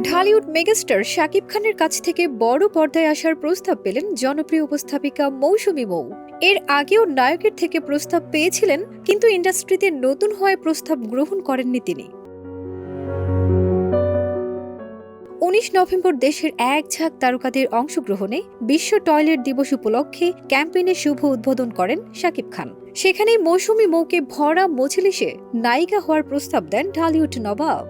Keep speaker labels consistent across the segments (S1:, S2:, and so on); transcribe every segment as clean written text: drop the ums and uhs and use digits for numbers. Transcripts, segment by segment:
S1: Dhallywood megastar Shakib খানের কাছ থেকে বড় পর্দায় আসার প্রস্তাব পেলেন জনপ্রিয় উপস্থাপিকা মৌসুমী মৌ। এর আগেও নায়কের থেকে প্রস্তাব পেয়েছিলেন, কিন্তু ইন্ডাস্ট্রিতে নতুন হওয়ায় প্রস্তাব গ্রহণ করেননি তিনি। ১৯ নভেম্বর দেশের এক ঝাঁক তারকাদের অংশগ্রহণে বিশ্ব টয়লেট দিবস উপলক্ষে ক্যাম্পেইনের শুভ উদ্বোধন করেন শাকিব খান। সেখানেই মৌসুমী মৌকে ভরা মজলিসে নায়িকা হওয়ার প্রস্তাব দেন ঢালিউড নবাব।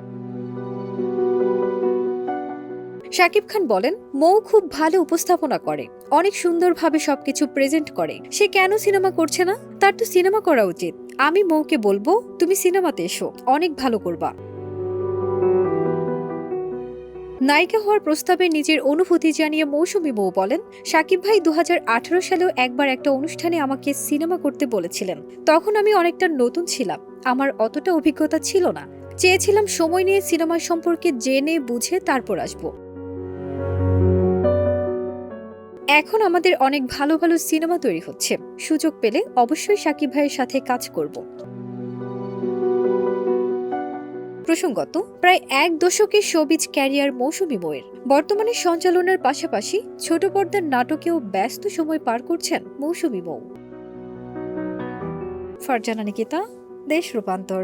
S1: শাকিব খান বলেন, মৌ খুব ভালো উপস্থাপনা করে, অনেক সুন্দরভাবে সবকিছু প্রেজেন্ট করে। সে কেন সিনেমা করছে না? তার তো সিনেমা করা উচিত। আমি মৌকে বলবো, তুমি সিনেমাতে এসো, অনেক ভালো করবা। নায়িকা হওয়ার প্রস্তাবে নিজের অনুভূতি জানিয়ে মৌসুমী মৌ বলেন, শাকিব ভাই ২০১৮ সালেও একবার একটা অনুষ্ঠানে আমাকে সিনেমা করতে বলেছিলেন। তখন আমি অনেকটা নতুন ছিলাম, আমার অতটা অভিজ্ঞতা ছিল না। চেয়েছিলাম সময় নিয়ে সিনেমা সম্পর্কে জেনে বুঝে তারপর আসবো। এখন আমাদের অনেক ভালো ভালো সিনেমা তৈরি হচ্ছে, সুযোগ পেলে অবশ্যই শাকিব ভাইয়ের সাথে কাজ করব। প্রসঙ্গত, প্রায় এক দশকের শোবিজ ক্যারিয়ার মৌসুমী মৌয়ের। বর্তমানে সঞ্চালনার পাশাপাশি ছোট পর্দার নাটকেও ব্যস্ত সময় পার করছেন মৌসুমী মৌ। ফারজানা নিকিতা, দেশ রূপান্তর।